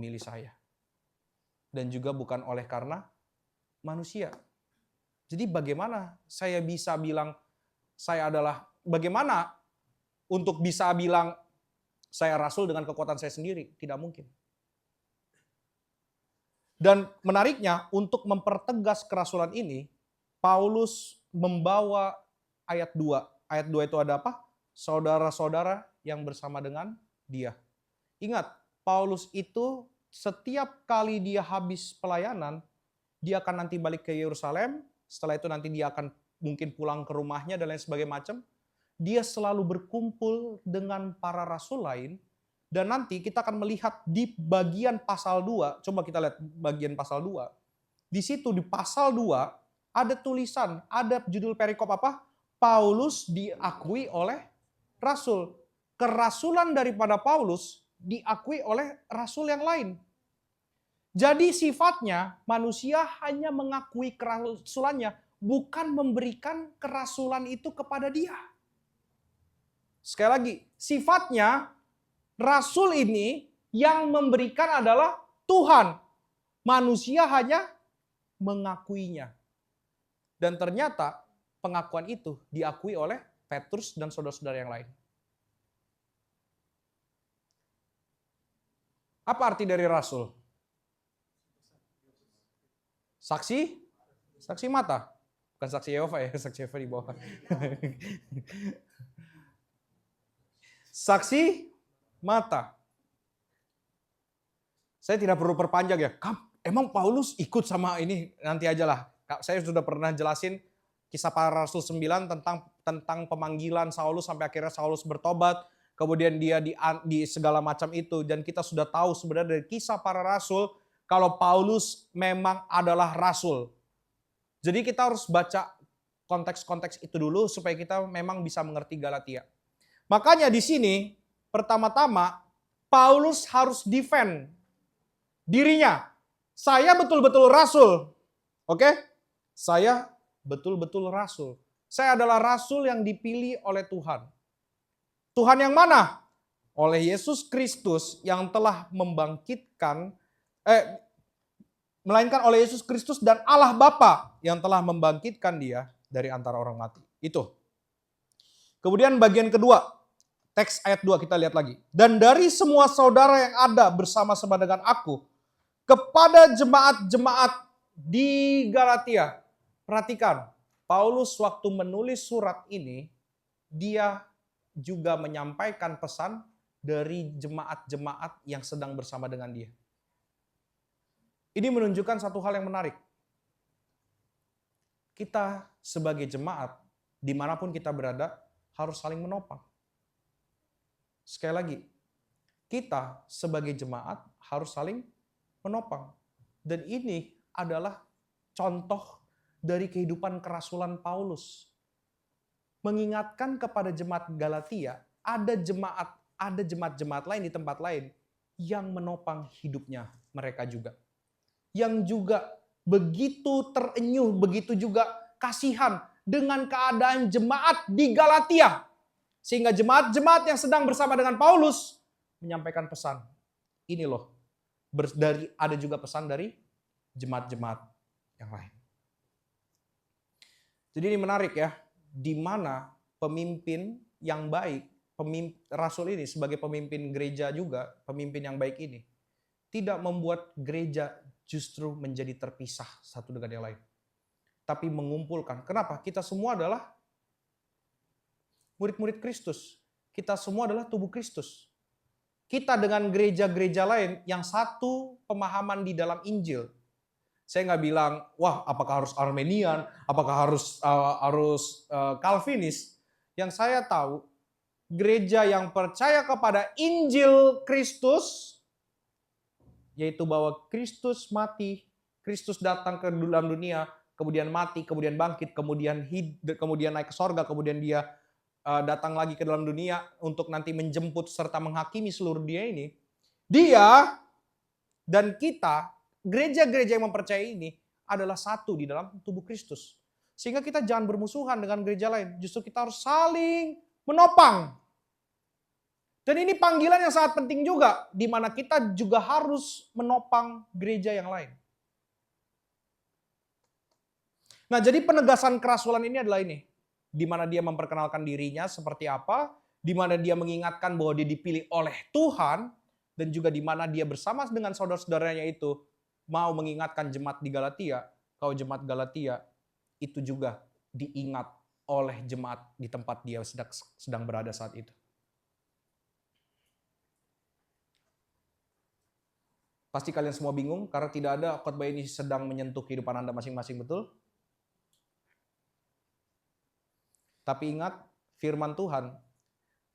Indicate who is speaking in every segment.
Speaker 1: memilih saya. Dan juga bukan oleh karena manusia. Jadi bagaimana saya bisa bilang bagaimana untuk bisa bilang saya rasul dengan kekuatan saya sendiri? Tidak mungkin. Dan menariknya, untuk mempertegas kerasulan ini, Paulus membawa ayat 2. Ayat 2 itu ada apa? Saudara-saudara yang bersama dengan dia. Ingat, Paulus itu setiap kali dia habis pelayanan, dia akan nanti balik ke Yerusalem, setelah itu nanti dia akan mungkin pulang ke rumahnya dan lain sebagainya macam. Dia selalu berkumpul dengan para rasul lain, dan nanti kita akan melihat di bagian pasal 2, coba kita lihat bagian pasal 2. Di situ di pasal 2 ada tulisan, ada judul perikop apa? Paulus diakui oleh rasul. Kerasulan daripada Paulus diakui oleh rasul yang lain. Jadi sifatnya manusia hanya mengakui kerasulannya, bukan memberikan kerasulan itu kepada dia. Sekali lagi, sifatnya rasul ini yang memberikan adalah Tuhan. Manusia hanya mengakuinya. Dan ternyata pengakuan itu diakui oleh Petrus dan saudara-saudara yang lain. Apa arti dari rasul? Saksi mata. Bukan saksi Yehova ya, saksi Yehova di bawah. Saksi mata. Saya tidak perlu perpanjang ya. Emang Paulus ikut sama ini? Nanti aja lah. Saya sudah pernah jelasin kisah para rasul 9 tentang pemanggilan Saulus sampai akhirnya Saulus bertobat. Kemudian dia di segala macam itu. Dan kita sudah tahu sebenarnya dari kisah para rasul, kalau Paulus memang adalah rasul. Jadi kita harus baca konteks-konteks itu dulu supaya kita memang bisa mengerti Galatia. Makanya di sini pertama-tama Paulus harus defend dirinya. Saya betul-betul rasul. Oke? Saya betul-betul rasul. Saya adalah rasul yang dipilih oleh Tuhan. Tuhan yang mana? Oleh Yesus Kristus yang telah melainkan oleh Yesus Kristus dan Allah Bapa yang telah membangkitkan dia dari antara orang mati. Itu. Kemudian bagian kedua, teks ayat 2 kita lihat lagi. Dan dari semua saudara yang ada bersama-sama dengan aku, kepada jemaat-jemaat di Galatia. Perhatikan, Paulus waktu menulis surat ini, dia juga menyampaikan pesan dari jemaat-jemaat yang sedang bersama dengan dia. Ini menunjukkan satu hal yang menarik. Kita sebagai jemaat, dimanapun kita berada, harus saling menopang. Sekali lagi, kita sebagai jemaat harus saling menopang. Dan ini adalah contoh dari kehidupan kerasulan Paulus. Mengingatkan kepada jemaat Galatia, ada jemaat-jemaat lain di tempat lain yang menopang hidupnya mereka juga. Yang juga begitu terenyuh, begitu juga kasihan dengan keadaan jemaat di Galatia. Sehingga jemaat-jemaat yang sedang bersama dengan Paulus menyampaikan pesan. Ini loh, ada juga pesan dari jemaat-jemaat yang lain. Jadi ini menarik ya, di mana pemimpin yang baik, rasul ini sebagai pemimpin gereja juga, pemimpin yang baik ini, tidak membuat gereja justru menjadi terpisah satu dengan yang lain. Tapi mengumpulkan. Kenapa? Kita semua adalah murid-murid Kristus. Kita semua adalah tubuh Kristus. Kita dengan gereja-gereja lain yang satu pemahaman di dalam Injil. Saya nggak bilang, wah apakah harus Armenian, apakah harus Calvinis. Yang saya tahu, gereja yang percaya kepada Injil Kristus, yaitu bahwa Kristus mati, Kristus datang ke dalam dunia, kemudian mati, kemudian bangkit, kemudian naik ke sorga, kemudian dia datang lagi ke dalam dunia untuk nanti menjemput serta menghakimi seluruh dunia ini. Dia dan kita, gereja-gereja yang mempercayai ini adalah satu di dalam tubuh Kristus. Sehingga kita jangan bermusuhan dengan gereja lain. Justru kita harus saling menopang. Dan ini panggilan yang sangat penting juga, di mana kita juga harus menopang gereja yang lain. Nah, jadi penegasan kerasulan ini adalah ini. Di mana dia memperkenalkan dirinya seperti apa, di mana dia mengingatkan bahwa dia dipilih oleh Tuhan, dan juga di mana dia bersama dengan saudara-saudaranya itu mau mengingatkan jemaat di Galatia, kalau jemaat Galatia itu juga diingat oleh jemaat di tempat dia sedang berada saat itu. Pasti kalian semua bingung karena tidak ada khotbah ini sedang menyentuh kehidupan Anda masing-masing, betul? Tapi ingat, firman Tuhan,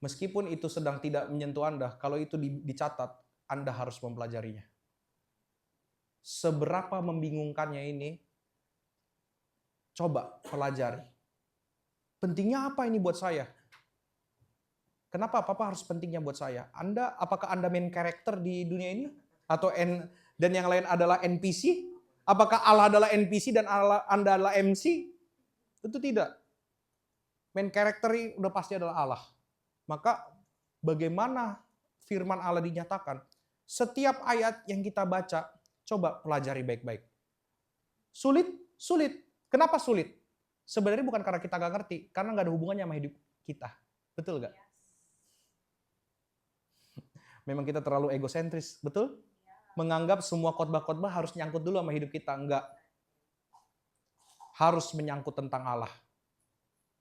Speaker 1: meskipun itu sedang tidak menyentuh Anda, kalau itu dicatat, Anda harus mempelajarinya. Seberapa membingungkannya ini, coba pelajari. Pentingnya apa ini buat saya? Kenapa Papa harus pentingnya buat saya? Apakah Anda main karakter di dunia ini? Dan yang lain adalah NPC? Apakah Allah adalah NPC dan Anda adalah MC? Tentu tidak. Main karakter udah pasti adalah Allah. Maka bagaimana firman Allah dinyatakan? Setiap ayat yang kita baca, coba pelajari baik-baik. Sulit? Sulit. Kenapa sulit? Sebenarnya bukan karena kita gak ngerti, karena gak ada hubungannya sama hidup kita. Betul gak? Memang kita terlalu egosentris, betul? Menganggap semua khotbah-khotbah harus nyangkut dulu sama hidup kita. Enggak. Harus menyangkut tentang Allah.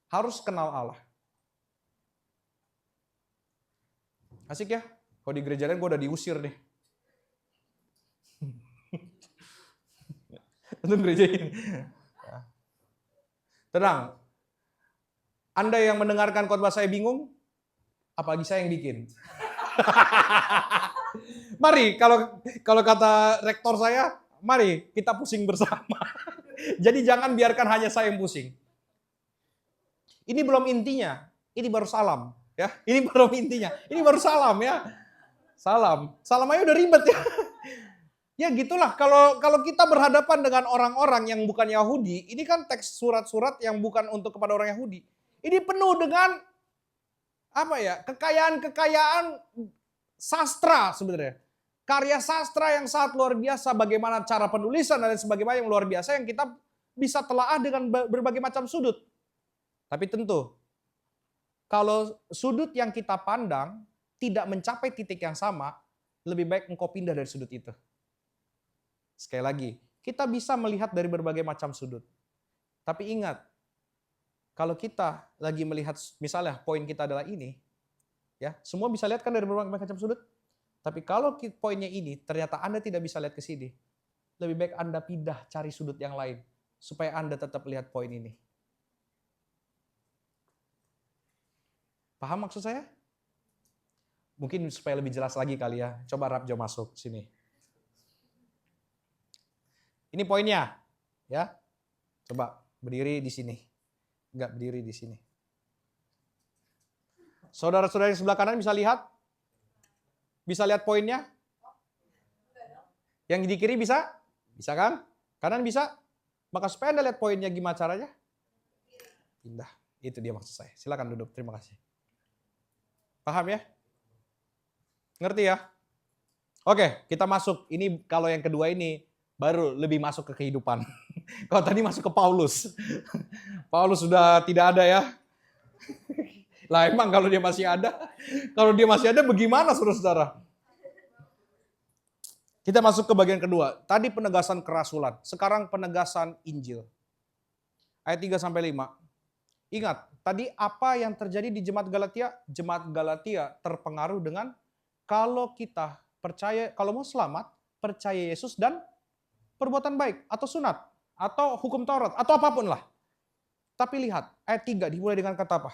Speaker 1: Harus kenal Allah. Asik ya? Kalau di gereja lain gue udah diusir nih. Untuk gereja ini. Tenang. Anda yang mendengarkan khotbah saya bingung, apalagi saya yang bikin. Mari, kalau kata rektor saya, mari kita pusing bersama. Jadi jangan biarkan hanya saya yang pusing. Ini belum intinya, ini baru salam, ya. Ini belum intinya, ini baru salam ya. Salam aja udah ribet ya. Ya gitulah, kalau kita berhadapan dengan orang-orang yang bukan Yahudi, ini kan teks surat-surat yang bukan untuk kepada orang Yahudi. Ini penuh dengan kekayaan sastra sebenarnya. Karya sastra yang sangat luar biasa, bagaimana cara penulisan dan sebagainya yang luar biasa yang kita bisa telaah dengan berbagai macam sudut. Tapi tentu, kalau sudut yang kita pandang tidak mencapai titik yang sama, lebih baik engkau pindah dari sudut itu. Sekali lagi, kita bisa melihat dari berbagai macam sudut. Tapi ingat, kalau kita lagi melihat, misalnya poin kita adalah ini, ya semua bisa lihat kan dari berbagai macam sudut. Tapi kalau poinnya ini, ternyata Anda tidak bisa lihat ke sini, lebih baik Anda pindah cari sudut yang lain, supaya Anda tetap lihat poin ini. Paham maksud saya? Mungkin supaya lebih jelas lagi kali ya. Coba Rapjo masuk sini. Ini poinnya, ya. Coba berdiri di sini. Enggak berdiri di sini. Saudara-saudara yang sebelah kanan bisa lihat? Bisa lihat poinnya? Yang di kiri bisa? Bisa kan? Kanan bisa? Maka supaya Anda lihat poinnya gimana caranya? Pindah. Itu dia maksud saya. Silakan duduk. Terima kasih. Paham ya? Ngerti ya? Oke, kita masuk. Ini kalau yang kedua ini baru lebih masuk ke kehidupan. Kalau tadi masuk ke Paulus. Paulus sudah tidak ada ya. Lah emang kalau dia masih ada? Kalau dia masih ada bagaimana saudara-saudara? Kita masuk ke bagian kedua. Tadi penegasan kerasulan. Sekarang penegasan Injil. Ayat 3-5. Ingat, tadi apa yang terjadi di jemaat Galatia? Jemaat Galatia terpengaruh dengan kalau kita percaya, kalau mau selamat, percaya Yesus dan perbuatan baik, atau sunat, atau hukum Taurat, atau apapun lah. Tapi lihat, ayat 3 dimulai dengan kata apa?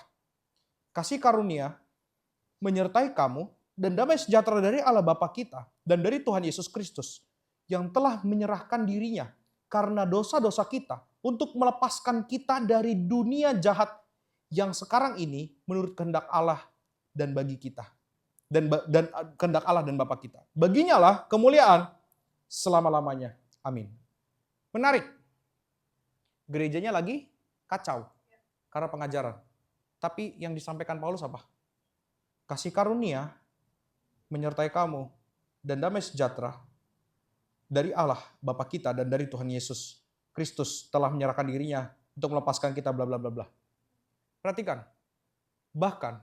Speaker 1: Kasih karunia menyertai kamu dan damai sejahtera dari Allah Bapa kita dan dari Tuhan Yesus Kristus yang telah menyerahkan dirinya karena dosa-dosa kita untuk melepaskan kita dari dunia jahat yang sekarang ini menurut kehendak Allah dan bagi kita. Dan kehendak Allah dan Bapa kita. Baginya lah kemuliaan selama-lamanya. Amin. Menarik. Gerejanya lagi kacau karena pengajaran. Tapi yang disampaikan Paulus apa? Kasih karunia menyertai kamu, dan damai sejahtera dari Allah Bapa kita dan dari Tuhan Yesus Kristus telah menyerahkan dirinya untuk melepaskan kita bla bla bla bla. Perhatikan. Bahkan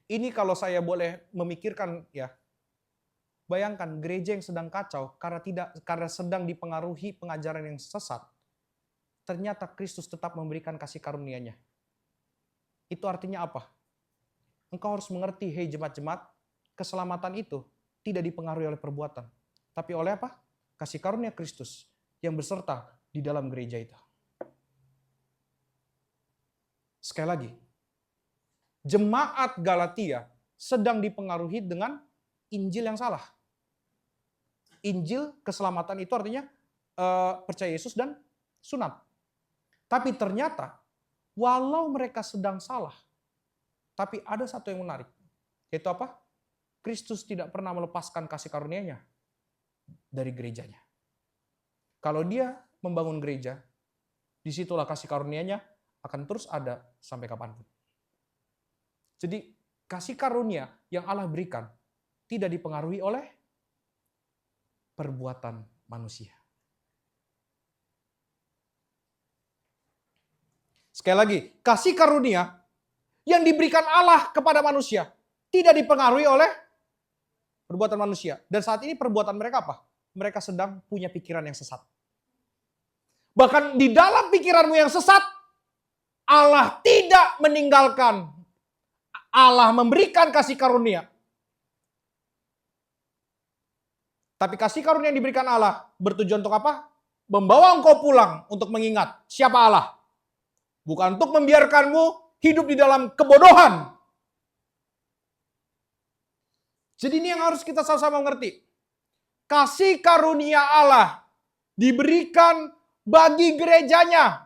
Speaker 1: ini kalau saya boleh memikirkan ya, bayangkan gereja yang sedang kacau karena sedang dipengaruhi pengajaran yang sesat. Ternyata Kristus tetap memberikan kasih karunia-Nya. Itu artinya apa? Engkau harus mengerti, hei jemaat-jemaat, keselamatan itu tidak dipengaruhi oleh perbuatan, tapi oleh apa? Kasih karunia Kristus yang berserta di dalam gereja itu. Sekali lagi, jemaat Galatia sedang dipengaruhi dengan Injil yang salah. Injil keselamatan itu artinya percaya Yesus dan sunat. Tapi ternyata walau mereka sedang salah, tapi ada satu yang menarik, yaitu apa? Kristus tidak pernah melepaskan kasih karunia-Nya dari gerejanya. Kalau Dia membangun gereja, disitulah kasih karunia-Nya akan terus ada sampai kapanpun. Jadi kasih karunia yang Allah berikan tidak dipengaruhi oleh perbuatan manusia. Sekali lagi, kasih karunia yang diberikan Allah kepada manusia tidak dipengaruhi oleh perbuatan manusia. Dan saat ini perbuatan mereka apa? Mereka sedang punya pikiran yang sesat. Bahkan di dalam pikiranmu yang sesat, Allah tidak meninggalkan. Allah memberikan kasih karunia. Tapi kasih karunia yang diberikan Allah bertujuan untuk apa? Membawa engkau pulang untuk mengingat siapa Allah. Bukan untuk membiarkanmu hidup di dalam kebodohan. Jadi ini yang harus kita sama-sama mengerti. Kasih karunia Allah diberikan bagi gerejanya.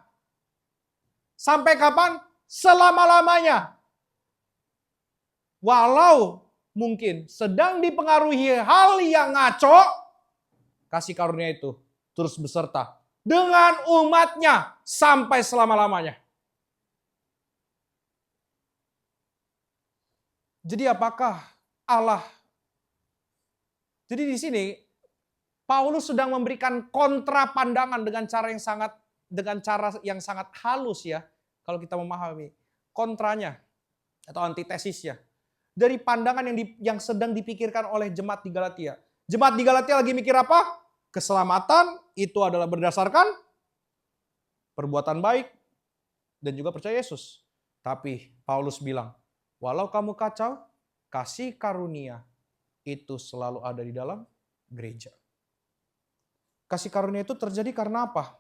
Speaker 1: Sampai kapan? Selama-lamanya. Walau mungkin sedang dipengaruhi hal yang ngaco, kasih karunia itu terus beserta dengan umatnya sampai selama-lamanya. Jadi apakah Allah? Jadi di sini Paulus sedang memberikan kontra pandangan dengan cara yang sangat halus ya, kalau kita memahami kontranya atau antitesisnya dari pandangan yang sedang dipikirkan oleh jemaat di Galatia. Jemaat di Galatia lagi mikir apa? Keselamatan itu adalah berdasarkan perbuatan baik dan juga percaya Yesus. Tapi Paulus bilang, walau kamu kacau, kasih karunia itu selalu ada di dalam gereja. Kasih karunia itu terjadi karena apa?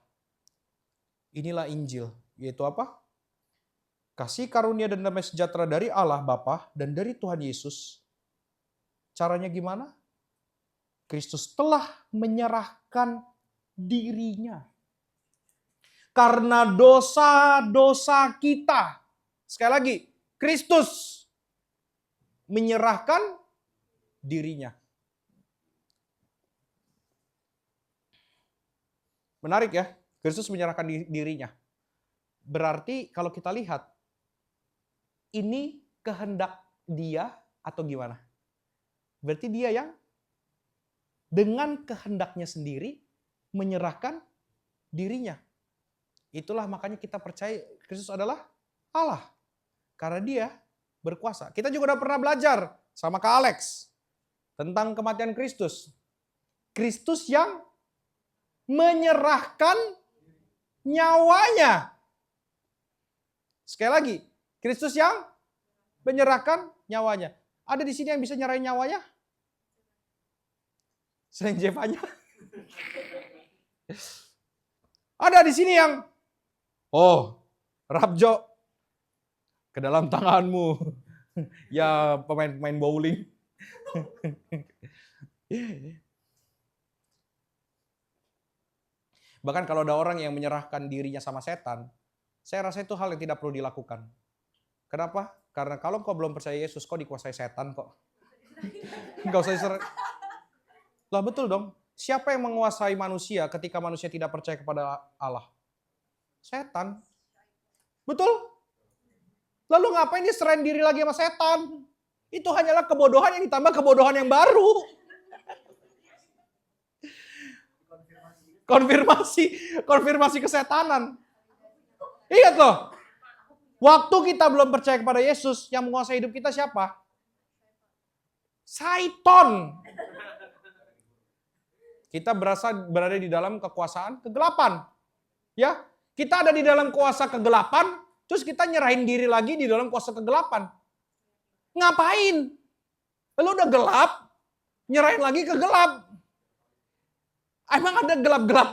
Speaker 1: Inilah Injil, yaitu apa? Kasih karunia dan damai sejahtera dari Allah Bapa dan dari Tuhan Yesus. Caranya gimana? Kristus telah menyerahkan dirinya. Karena dosa-dosa kita. Sekali lagi, Kristus menyerahkan dirinya. Menarik ya, Kristus menyerahkan dirinya. Berarti kalau kita lihat, ini kehendak Dia atau gimana? Berarti Dia yang dengan kehendaknya sendiri menyerahkan dirinya. Itulah makanya kita percaya Kristus adalah Allah. Karena Dia berkuasa. Kita juga udah pernah belajar sama Kak Alex tentang kematian Kristus. Kristus yang menyerahkan nyawanya. Sekali lagi, Kristus yang menyerahkan nyawanya. Ada di sini yang bisa nyerahin nyawanya? Selain Jevanya. Ada di sini yang, Rabjo, ke dalam tanganmu. Ya pemain bowling. Bahkan kalau ada orang yang menyerahkan dirinya sama setan, saya rasa itu hal yang tidak perlu dilakukan. Kenapa? Karena kalau kau belum percaya Yesus, kau dikuasai setan kok. Enggak usah diserah. Lah betul dong. Siapa yang menguasai manusia ketika manusia tidak percaya kepada Allah? Setan. Betul? Lalu ngapain dia serahin diri lagi sama setan? Itu hanyalah kebodohan yang ditambah kebodohan yang baru. Konfirmasi kesetanan. Ingat loh, waktu kita belum percaya kepada Yesus, yang menguasai hidup kita siapa? Syaiton. Kita berada di dalam kekuasaan kegelapan. Ya, kita ada di dalam kuasa kegelapan, terus kita nyerahin diri lagi di dalam kuasa kegelapan. Ngapain? Lu udah gelap, nyerahin lagi ke gelap. Emang ada gelap?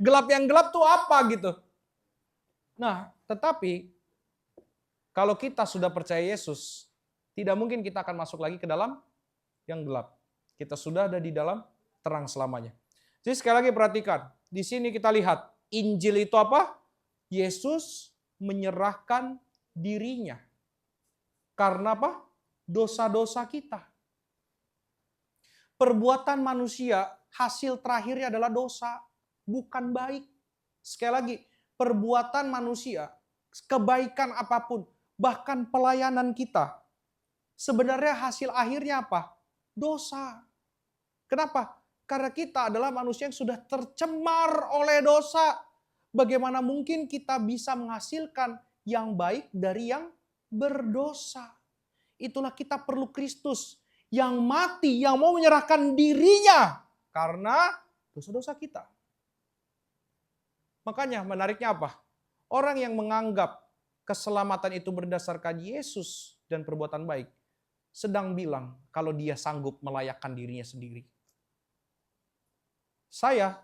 Speaker 1: Gelap yang gelap tuh apa gitu? Nah, tetapi kalau kita sudah percaya Yesus, tidak mungkin kita akan masuk lagi ke dalam yang gelap. Kita sudah ada di dalam terang selamanya. Jadi sekali lagi perhatikan, di sini kita lihat Injil itu apa? Yesus menyerahkan dirinya. Karena apa? Dosa-dosa kita. Perbuatan manusia, hasil terakhirnya adalah dosa, bukan baik. Sekali lagi, perbuatan manusia, kebaikan apapun, bahkan pelayanan kita, sebenarnya hasil akhirnya apa? Dosa. Kenapa? Karena kita adalah manusia yang sudah tercemar oleh dosa. Bagaimana mungkin kita bisa menghasilkan yang baik dari yang berdosa? Itulah kita perlu Kristus yang mati, yang mau menyerahkan dirinya karena dosa-dosa kita. Makanya menariknya apa? Orang yang menganggap keselamatan itu berdasarkan Yesus dan perbuatan baik, sedang bilang kalau dia sanggup melayakkan dirinya sendiri. Saya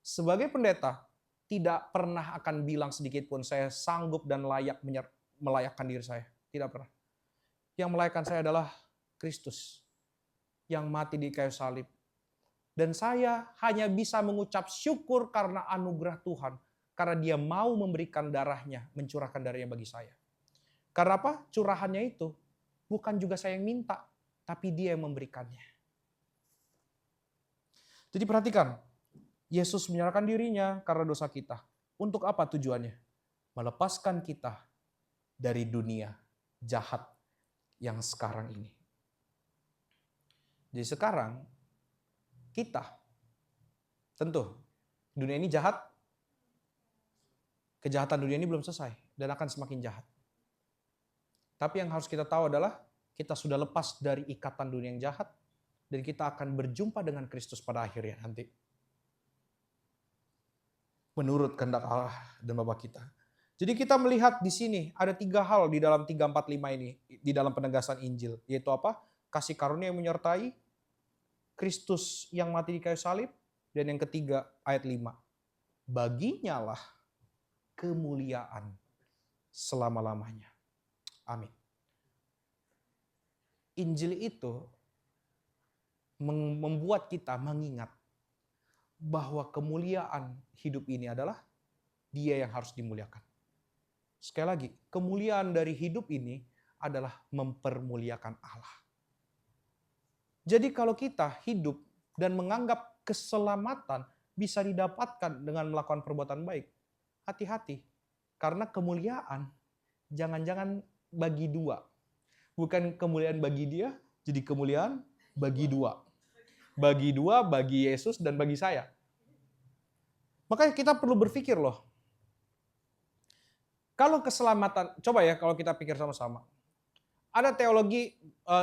Speaker 1: sebagai pendeta tidak pernah akan bilang sedikit pun saya sanggup dan layak melayakkan diri saya. Tidak pernah. Yang melayakkan saya adalah Kristus yang mati di kayu salib. Dan saya hanya bisa mengucap syukur karena anugerah Tuhan. Karena dia mau memberikan darahnya, mencurahkan darahnya bagi saya. Karena apa? Curahannya itu bukan juga saya yang minta, tapi dia yang memberikannya. Jadi perhatikan, Yesus menyerahkan dirinya karena dosa kita. Untuk apa tujuannya? Melepaskan kita dari dunia jahat yang sekarang ini. Jadi sekarang kita, tentu dunia ini jahat, kejahatan dunia ini belum selesai dan akan semakin jahat. Tapi yang harus kita tahu adalah kita sudah lepas dari ikatan dunia yang jahat dan kita akan berjumpa dengan Kristus pada akhirnya nanti. Menurut kehendak Allah dan Bapa kita. Jadi kita melihat di sini ada 3 hal di dalam 345 ini, di dalam penegasan Injil. Yaitu apa? Kasih karunia yang menyertai, Kristus yang mati di kayu salib, dan yang ketiga ayat 5. Baginya lah kemuliaan selama-lamanya. Amin. Injil itu membuat kita mengingat bahwa kemuliaan hidup ini adalah Dia yang harus dimuliakan. Sekali lagi, kemuliaan dari hidup ini adalah mempermuliakan Allah. Jadi kalau kita hidup dan menganggap keselamatan bisa didapatkan dengan melakukan perbuatan baik, hati-hati. Karena kemuliaan jangan-jangan bagi 2. Bukan kemuliaan bagi dia, jadi kemuliaan bagi 2. Bagi 2, bagi Yesus dan bagi saya. Makanya kita perlu berpikir loh. Kalau keselamatan, coba ya kalau kita pikir sama-sama. Ada teologi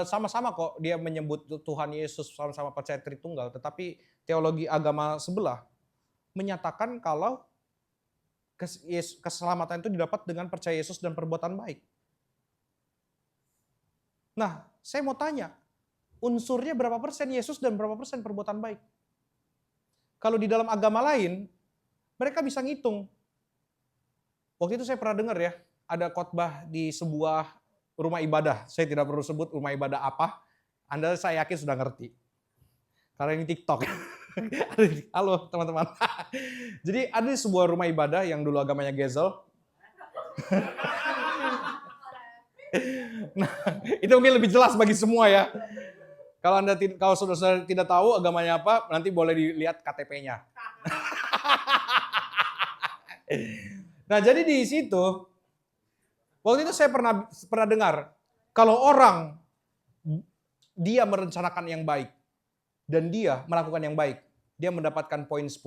Speaker 1: sama-sama kok dia menyebut Tuhan Yesus sama-sama percaya Tritunggal, tetapi teologi agama sebelah menyatakan kalau keselamatan itu didapat dengan percaya Yesus dan perbuatan baik. Nah, saya mau tanya, unsurnya berapa persen Yesus dan berapa persen perbuatan baik? Kalau di dalam agama lain, mereka bisa ngitung. Waktu itu saya pernah dengar ya, ada khotbah di sebuah rumah ibadah. Saya tidak perlu sebut rumah ibadah apa. Anda saya yakin sudah ngerti. Karena ini TikTok. Halo teman-teman. Jadi ada di sebuah rumah ibadah yang dulu agamanya Gezel. Nah, itu mungkin lebih jelas bagi semua ya. Kalau saudara tidak tahu agamanya apa, nanti boleh dilihat KTP-nya. Nah, jadi di situ waktu itu saya pernah dengar kalau orang dia merencanakan yang baik dan dia melakukan yang baik, dia mendapatkan poin 10.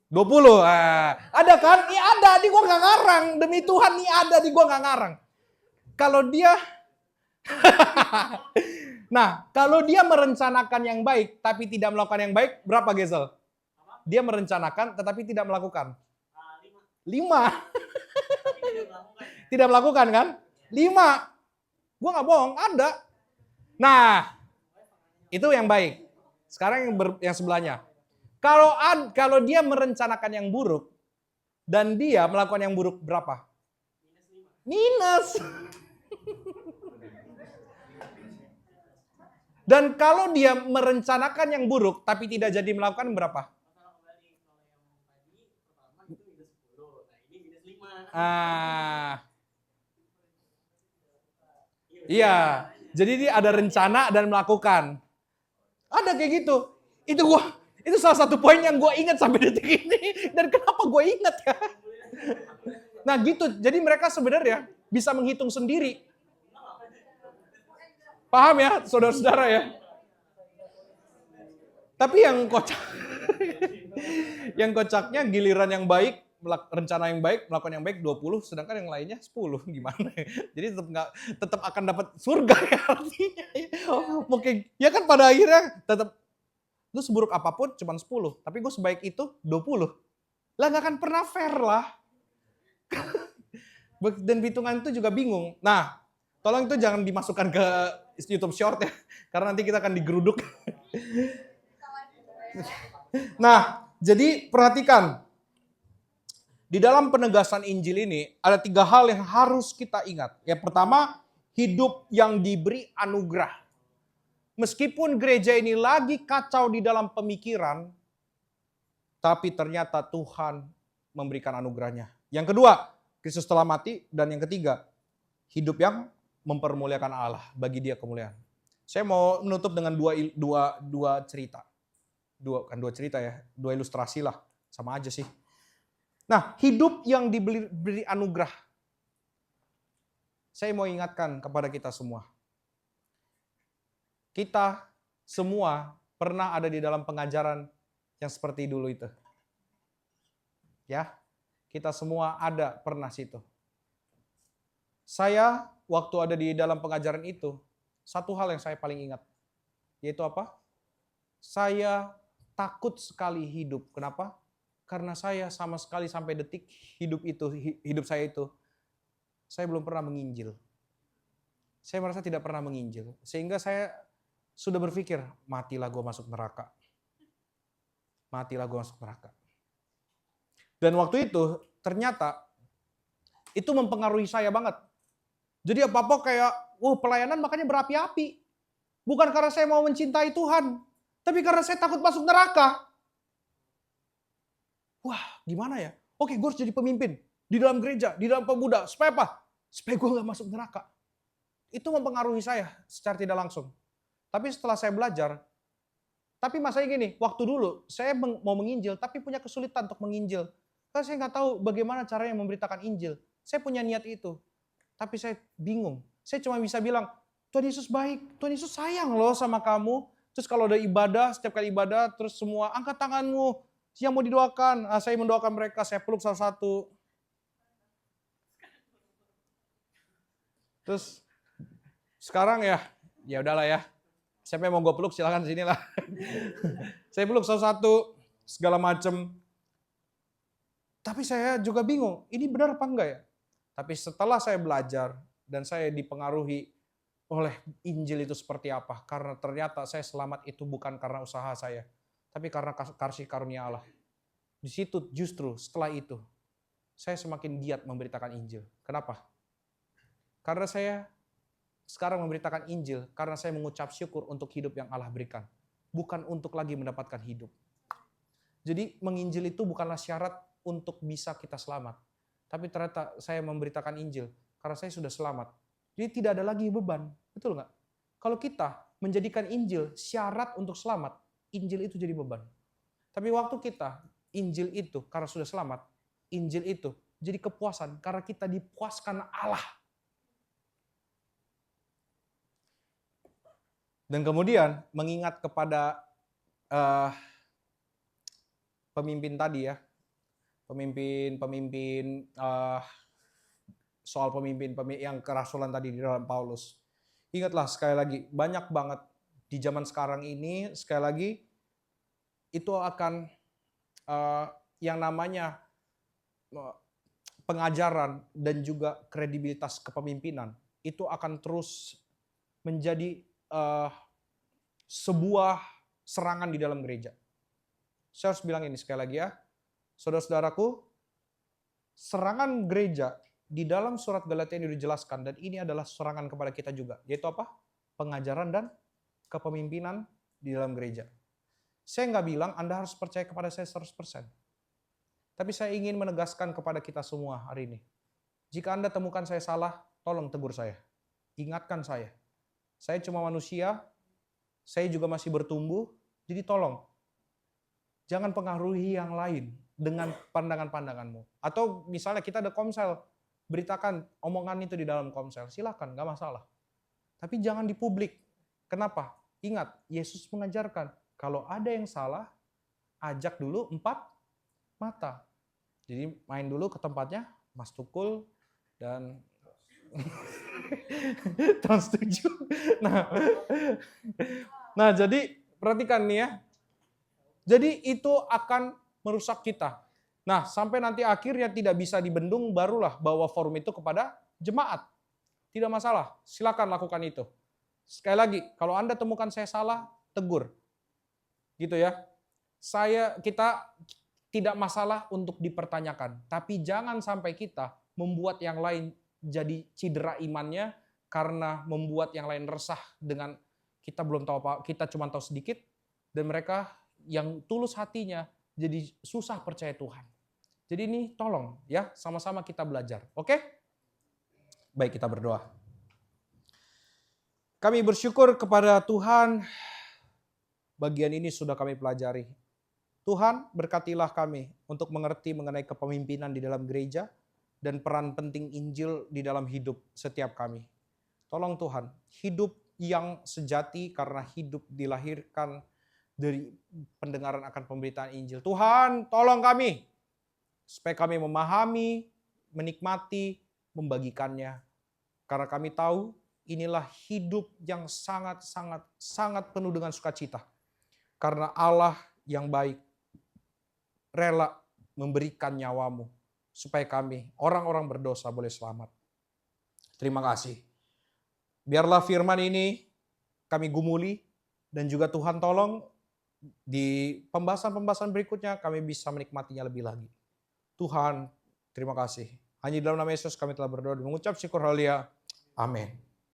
Speaker 1: 20. Ada kan? Ini ada, di gua nggak ngarang. Demi Tuhan nih ada, di gua nggak ngarang. Kalau dia Nah, kalau dia merencanakan yang baik tapi tidak melakukan yang baik, berapa Gezel? Dia merencanakan tetapi tidak melakukan. 5. Tidak melakukan kan? 5. Gua nggak bohong, ada. Nah, itu yang baik. Sekarang yang sebelahnya. Kalau dia merencanakan yang buruk dan dia melakukan yang buruk, berapa? Minus. Dan kalau dia merencanakan yang buruk tapi tidak jadi melakukan, berapa? Iya. Jadi dia ada rencana dan melakukan. Ada kayak gitu. Itu salah satu poin yang gue ingat sampai detik ini. Dan kenapa gue ingat ya? Nah gitu, jadi mereka sebenarnya bisa menghitung sendiri. Paham ya, saudara-saudara ya? Tapi yang kocaknya giliran yang baik, rencana yang baik, melakukan yang baik 20, sedangkan yang lainnya 10. Gimana ya? Jadi tetap akan dapat surga ya artinya. Mungkin ya kan pada akhirnya tetap lu seburuk apapun cuma 10, tapi gue sebaik itu 20. Lah gak akan pernah fair lah. Dan hitungan itu juga bingung. Nah, tolong itu jangan dimasukkan ke YouTube Short ya, karena nanti kita akan digeruduk. Nah, jadi perhatikan. Di dalam penegasan Injil ini ada 3 hal yang harus kita ingat. Yang pertama, hidup yang diberi anugerah. Meskipun gereja ini lagi kacau di dalam pemikiran, tapi ternyata Tuhan memberikan anugerahnya. Yang kedua, Kristus telah mati. Dan yang ketiga, hidup yang mempermuliakan Allah, bagi dia kemuliaan. Saya mau menutup dengan dua cerita. Dua cerita ya, 2 ilustrasi lah, sama aja sih. Nah, hidup yang diberi anugerah. Saya mau ingatkan kepada kita semua. Kita semua pernah ada di dalam pengajaran yang seperti dulu itu. Ya, kita semua ada pernah situ. Saya waktu ada di dalam pengajaran itu, satu hal yang saya paling ingat. Yaitu apa? Saya takut sekali hidup. Kenapa? Karena saya sama sekali sampai detik hidup saya itu, saya belum pernah menginjil. Saya merasa tidak pernah menginjil. Sehingga saya sudah berpikir, matilah gue masuk neraka. Matilah gue masuk neraka. Dan waktu itu, ternyata, itu mempengaruhi saya banget. Jadi apa-apa kayak, pelayanan makanya berapi-api. Bukan karena saya mau mencintai Tuhan, tapi karena saya takut masuk neraka. Wah, gimana ya? Oke, gue harus jadi pemimpin di dalam gereja, di dalam pemuda. Supaya apa? Supaya gue gak masuk neraka. Itu mempengaruhi saya secara tidak langsung. Tapi setelah saya belajar, tapi masalahnya gini, waktu dulu saya mau menginjil, tapi punya kesulitan untuk menginjil. Karena saya nggak tahu bagaimana caranya memberitakan Injil. Saya punya niat itu, tapi saya bingung. Saya cuma bisa bilang, Tuhan Yesus baik, Tuhan Yesus sayang loh sama kamu. Terus kalau ada ibadah, setiap kali ibadah, terus semua angkat tanganmu, yang mau didoakan. Saya mendoakan mereka, saya peluk salah satu. Terus sekarang ya udahlah ya. Siapa yang mau gue peluk silakan sini lah. Saya peluk salah satu, segala macem. Tapi saya juga bingung, ini benar apa enggak ya? Tapi setelah saya belajar dan saya dipengaruhi oleh Injil itu seperti apa, karena ternyata saya selamat itu bukan karena usaha saya, tapi karena kasih karunia Allah. Di situ justru setelah itu, saya semakin giat memberitakan Injil. Kenapa? Karena saya sekarang memberitakan Injil, karena saya mengucap syukur untuk hidup yang Allah berikan. Bukan untuk lagi mendapatkan hidup. Jadi menginjil itu bukanlah syarat untuk bisa kita selamat. Tapi ternyata saya memberitakan Injil, karena saya sudah selamat. Jadi tidak ada lagi beban. Betul nggak? Kalau kita menjadikan Injil syarat untuk selamat, Injil itu jadi beban. Tapi waktu kita, Injil itu karena sudah selamat, Injil itu jadi kepuasan karena kita dipuaskan Allah. Dan kemudian mengingat kepada pemimpin tadi ya, pemimpin soal pemimpin yang kerasulan tadi di dalam Paulus. Ingatlah sekali lagi, banyak banget di zaman sekarang ini, sekali lagi, itu akan yang namanya pengajaran dan juga kredibilitas kepemimpinan, itu akan terus menjadi sebuah serangan di dalam gereja. Saya harus bilang ini sekali lagi ya, saudara-saudaraku, serangan gereja di dalam surat Galatia ini dijelaskan, dan ini adalah serangan kepada kita juga, yaitu apa? Pengajaran dan kepemimpinan di dalam gereja. Saya nggak bilang Anda harus percaya kepada saya 100%. Tapi saya ingin menegaskan kepada kita semua hari ini. Jika Anda temukan saya salah, tolong tegur saya. Ingatkan saya. Saya cuma manusia, saya juga masih bertumbuh, jadi tolong. Jangan pengaruhi yang lain dengan pandangan-pandanganmu. Atau misalnya kita ada komsel, beritakan omongan itu di dalam komsel. Silakan, nggak masalah. Tapi jangan di publik. Kenapa? Ingat, Yesus mengajarkan, kalau ada yang salah, ajak dulu 4 mata. Jadi main dulu ke tempatnya Mas Tukul dan Trans 7. Nah, jadi perhatikan nih ya. Jadi itu akan merusak kita. Nah, sampai nanti akhirnya tidak bisa dibendung, barulah bawa forum itu kepada jemaat. Tidak masalah, silakan lakukan itu. Sekali lagi, kalau Anda temukan saya salah, tegur. Gitu ya. Kita tidak masalah untuk dipertanyakan, tapi jangan sampai kita membuat yang lain jadi cedera imannya karena membuat yang lain resah dengan kita belum tahu apa, kita cuma tahu sedikit, dan mereka yang tulus hatinya jadi susah percaya Tuhan. Jadi ini tolong ya, sama-sama kita belajar. Oke? Baik, kita berdoa. Kami bersyukur kepada Tuhan, bagian ini sudah kami pelajari. Tuhan, berkatilah kami untuk mengerti mengenai kepemimpinan di dalam gereja dan peran penting Injil di dalam hidup setiap kami. Tolong Tuhan, hidup yang sejati karena hidup dilahirkan dari pendengaran akan pemberitaan Injil. Tuhan, tolong kami supaya kami memahami, menikmati, membagikannya. Karena kami tahu inilah hidup yang sangat penuh dengan sukacita. Karena Allah yang baik rela memberikan nyawamu supaya kami, orang-orang berdosa, boleh selamat. Terima kasih. Biarlah firman ini kami gumuli, dan juga Tuhan tolong di pembahasan-pembahasan berikutnya kami bisa menikmatinya lebih lagi. Tuhan, terima kasih. Hanya dalam nama Yesus kami telah berdoa dan mengucap syukur, haleluya. Amin.